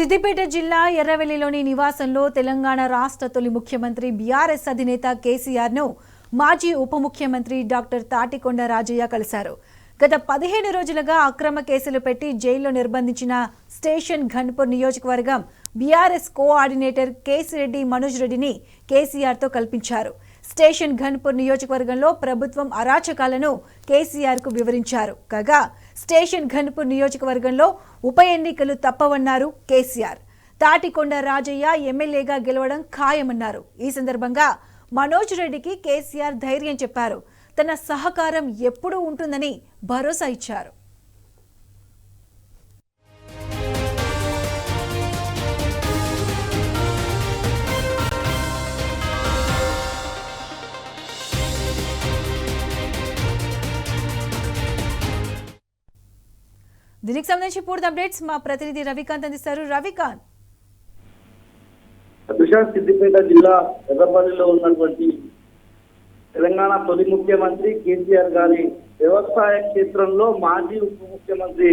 సిద్దిపేట జిల్లా ఎర్రవెల్లిలోని నివాసంలో తెలంగాణ రాష్ట్ర తొలి ముఖ్యమంత్రి బీఆర్ఎస్ అధినేత కేసీఆర్ ను మాజీ ఉప ముఖ్యమంత్రి డాక్టర్ తాటికొండ రాజయ్య కలిశారు. గత 15 రోజులుగా అక్రమ కేసులు పెట్టి జైల్లో నిర్బంధించిన స్టేషన్ ఘన్పూర్ నియోజకవర్గం బీఆర్ఎస్ కోఆర్డినేటర్ కేసిరెడ్డి మనోజ్ రెడ్డిని కేసీఆర్ తో కల్పించారు. స్టేషన్ ఘన్పూర్ నియోజకవర్గంలో ప్రభుత్వం అరాచకాలను కేసీఆర్ కు వివరించారు. కాగా స్టేషన్ ఘన్పూర్ నియోజకవర్గంలో ఉప ఎన్నికలు తప్పవన్నారు కేసీఆర్. తాటికొండ రాజయ్య ఎమ్మెల్యేగా గెలవడం ఖాయమన్నారు. ఈ సందర్భంగా మనోజ్ రెడ్డికి కేసీఆర్ ధైర్యం చెప్పారు. తన సహకారం ఎప్పుడూ ఉంటుందని భరోసా ఇచ్చారు. దీనికి సంబంధించి పూర్తి అప్డేట్స్ మా ప్రతినిధి రవికాంత్ అందిస్తారు. రవికాంత్, సిద్దిపేట జిల్లా ఎర్రపల్లిలో ఉన్నటువంటి తెలంగాణ తొలి ముఖ్యమంత్రి కేసీఆర్ గారి వ్యవసాయ క్షేత్రంలో మాజీ ఉప ముఖ్యమంత్రి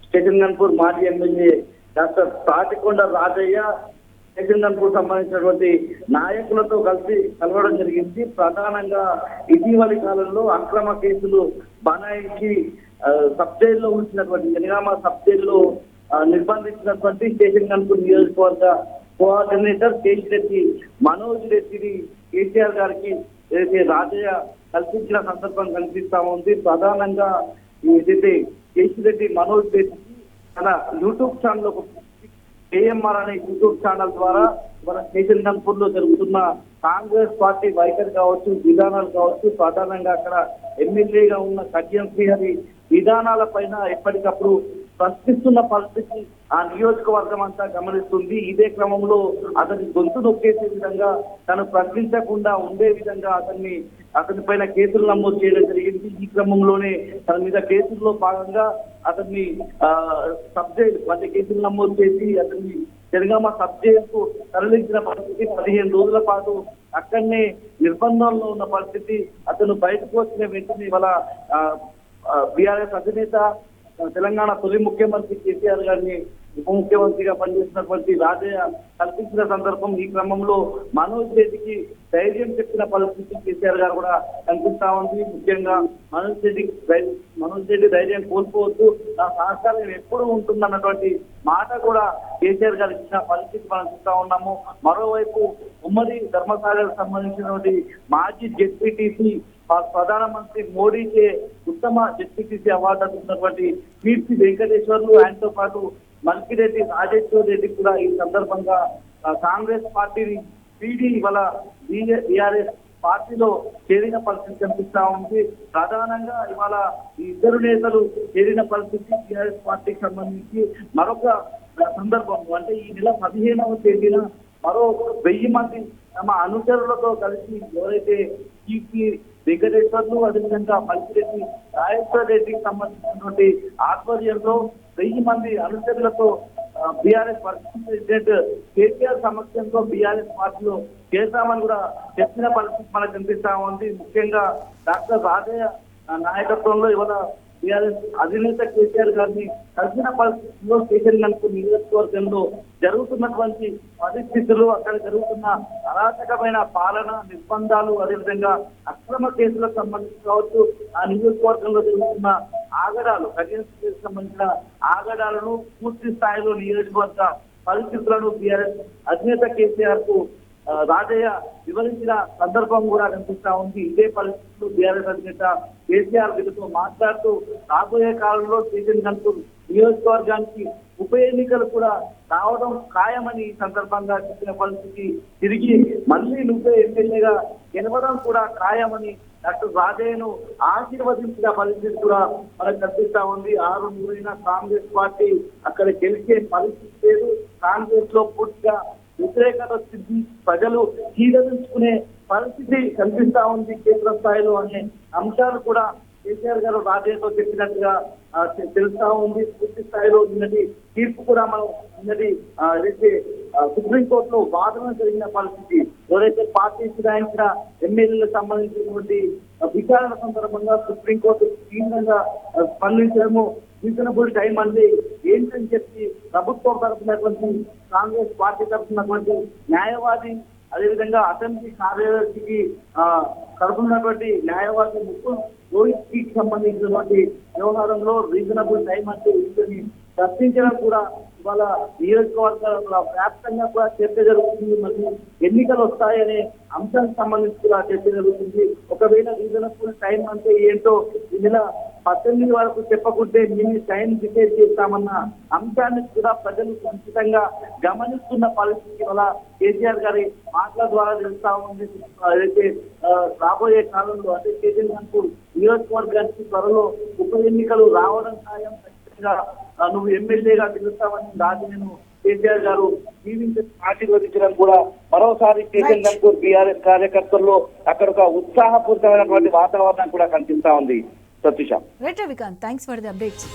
స్టేషన్ ఘన్పూర్ మాజీ MLA doctor Thatikonda Rajaiah station Ghanpur సంబంధించినటువంటి నాయకులతో కలిసి కలవడం జరిగింది. ప్రధానంగా ఇటీవలి కాలంలో అక్రమ కేసులు బనాయించి సబ్ జైల్లో ఉంచినటువంటి జనగామ సబ్ జైల్లో నిర్బంధించినటువంటి స్టేషన్ ఘన్పూర్ నియోజకవర్గ కోఆర్డినేటర్ కేసిరెడ్డి మనోజ్ రెడ్డిని కేసీఆర్ గారికి ఏదైతే రాజయ్య కల్పించిన సందర్భం కనిపిస్తా ఉంది. ప్రధానంగా ఏదైతే కేసిరెడ్డి మనోజ్ రెడ్డి తన యూట్యూబ్ ఛానల్ కేఎంఆర్ అనే యూట్యూబ్ ఛానల్ ద్వారా మన స్టేషన్ ఘన్పూర్ లో జరుగుతున్న కాంగ్రెస్ పార్టీ వైఖరి కావచ్చు, విధానాలు కావచ్చు, ప్రధానంగా అక్కడ ఎమ్మెల్యేగా ఉన్న కడియం శ్రీహరి విధానాల పైన ఎప్పటికప్పుడు ప్రశ్నిస్తున్న పరిస్థితి ఆ నియోజకవర్గం అంతా గమనిస్తుంది. ఇదే క్రమంలో అతని గొంతు నొక్కేసే విధంగా తను ప్రశ్నించకుండా ఉండే విధంగా అతని పైన కేసులు నమోదు చేయడం జరిగింది. ఈ క్రమంలోనే తన మీద కేసుల్లో భాగంగా అతన్ని సబ్ జైలు అంటే కేసులు నమోదు చేసి అతన్ని జనగామ సబ్ జైలుకు తరలించిన పరిస్థితి. 15 రోజుల పాటు అక్కడనే నిర్బంధంలో ఉన్న పరిస్థితి. అతను బయటకు వచ్చిన వెంటనే ఇవాళ బీఆర్ఎస్ అధినేత తెలంగాణ తొలి ముఖ్యమంత్రి కేసీఆర్ గారిని ఉప ముఖ్యమంత్రిగా పనిచేసినటువంటి రాజయ్య కల్పించిన సందర్భం. ఈ క్రమంలో మనోజ్ రెడ్డికి ధైర్యం చెప్పిన పరిస్థితి కేసీఆర్ గారు కూడా కనిపిస్తా ఉంది. ముఖ్యంగా మనోజ్ రెడ్డి ధైర్యం కోల్పోవద్దు, నా సహకారం ఎప్పుడు ఉంటుందన్నటువంటి మాట కూడా కేసీఆర్ గారు ఇచ్చిన పరిస్థితి మనం చూస్తా ఉన్నాము. మరోవైపు ఉమ్మడి ధర్మసాగర్ సంబంధించినటువంటి మాజీ జెడ్పీటీసీ ప్రధానమంత్రి మోడీకే ఉత్తమ జెడ్పీటీసీ అవార్డు అందుతున్నటువంటి కీర్తి వెంకటేశ్వర్లు, ఆయనతో పాటు మల్కిరెడ్డి రాజేశ్వర్ రెడ్డి కూడా ఈ సందర్భంగా కాంగ్రెస్ పార్టీని వీడి ఇవాళ బీఆర్ఎస్ పార్టీలో చేరిన పరిస్థితి కనిపిస్తా ఉంది. ప్రధానంగా ఇవాళ ఈ ఇద్దరు నేతలు చేరిన పరిస్థితి బీఆర్ఎస్ పార్టీకి సంబంధించి మరొక సందర్భం అంటే ఈ నెల 15వ తేదీన మరో 1000 మంది తమ అనుచరులతో కలిసి ఎవరైతే కీర్తి వెంకటేశ్వర్లు అదేవిధంగా మల్కిరెడ్డి రాజేశ్వర్ రెడ్డికి సంబంధించినటువంటి ఆధ్వర్యంలో 1000 మంది అనుచరులతో బీఆర్ఎస్ ప్రెసిడెంట్ కేసీఆర్ సమక్షంలో బీఆర్ఎస్ పార్టీలో చేస్తామని కూడా చెప్పిన పరిస్థితి మనకు కనిపిస్తా ఉంది. ముఖ్యంగా డాక్టర్ రాజయ్య నాయకత్వంలో ఇవాళ బీఆర్ఎస్ అధినేత కేసీఆర్ గారిని కలిసిన పరిస్థితుల్లో స్టేషన్ ఘన్పూర్ నియోజకవర్గంలో జరుగుతున్నటువంటి పరిస్థితులు, అక్కడ జరుగుతున్న అరాచకమైన పాలన, నిర్బంధాలు, అదేవిధంగా అక్రమ కేసులకు సంబంధించి కావచ్చు, ఆ నియోజకవర్గంలో జరుగుతున్న ఆగడాలు, కడియం సంబంధించిన ఆగడాలను పూర్తి స్థాయిలో నియోజకవర్గ పరిస్థితులను బీఆర్ఎస్ అధినేత కేసీఆర్ కు రాజయ్య వివరించిన సందర్భం కూడా కనిపిస్తా ఉంది. ఇదే పరిస్థితులు బీఆర్ఎస్ అధినేత కేసీఆర్ వీరితో మాట్లాడుతూ రాబోయే కాలంలో స్టేషన్ ఘన్పూర్ నియోజకవర్గానికి ఉప ఎన్నికలు కూడా రావడం ఖాయమని ఈ సందర్భంగా చెప్పిన పరిస్థితి. తిరిగి మళ్ళీ నువ్వే ఎమ్మెల్యేగా గెలవడం కూడా ఖాయమని డాక్టర్ రాజయ్యను ఆశీర్వదించిన పరిస్థితి కూడా మనకు కనిపిస్తా ఉంది. 6 కాంగ్రెస్ పార్టీ అక్కడ గెలిచే పరిస్థితి లేదు. కాంగ్రెస్ లో పూర్తిగా వ్యతిరేకత వచ్చింది, ప్రజలు కీడరించుకునే పరిస్థితి కనిపిస్తా ఉంది కేంద్ర స్థాయిలో అనే అంశాలు కూడా కేసీఆర్ గారు రాజయ్యతో చెప్పినట్టుగా తెలుస్తా ఉంది. పూర్తి స్థాయిలో నిన్నటి తీర్పు కూడా మనం నిన్నటి ఏదైతే సుప్రీంకోర్టులో వాదన జరిగిన పరిస్థితి, ఎవరైతే పార్టీ ఫిరాయించిన ఎమ్మెల్యేలకు సంబంధించినటువంటి విచారణ సందర్భంగా సుప్రీంకోర్టు తీవ్రంగా స్పందించడము, రీజనబుల్ టైం అంటే ఏంటని చెప్పి ప్రభుత్వం తరఫునటువంటి కాంగ్రెస్ పార్టీ తరఫునటువంటి న్యాయవాది అదేవిధంగా అసెంబ్లీ కార్యదర్శికి తరఫునటువంటి న్యాయవాది ముకుల్ రోహిత్కి సంబంధించినటువంటి వ్యవహారంలో రీజనబుల్ టైం అంటే ఏంటని ప్రశ్నించడం కూడా ఇవాళ నియోజకవర్గాల వ్యాప్తంగా కూడా చర్చ జరుగుతుంది. మరియు ఎన్నికలు వస్తాయనే అంశానికి సంబంధించి కూడా చర్చ జరుగుతుంది. ఒకవేళ రీజనబుల్ టైం అంటే ఏంటో ఈ నెల 18 వరకు చెప్పకుంటే మేము టైం డిసైడ్ చేస్తామన్న అంశాన్ని కూడా ప్రజలు ఖచ్చితంగా గమనిస్తున్న పరిస్థితి వల్ల కేసీఆర్ గారి మాటల ద్వారా తెలుస్తా ఉంది. అయితే రాబోయే కాలంలో అంటే కేసీఆర్ నియోజకవర్గానికి త్వరలో ఉప ఎన్నికలు రావడం ఖాయం. నువ్వు ఎమ్మెల్యేగా గెలుస్తావని రాజును కేసీఆర్ గారు జీవించి ఆశీర్వదించడం కూడా మరోసారి కేసీఆర్ బీఆర్ఎస్ కార్యకర్తల్లో అక్కడ ఒక ఉత్సాహపూరితమైనటువంటి వాతావరణం కూడా కనిపిస్తా ఉంది. Satish. Right Ravikanth, thanks for the updates.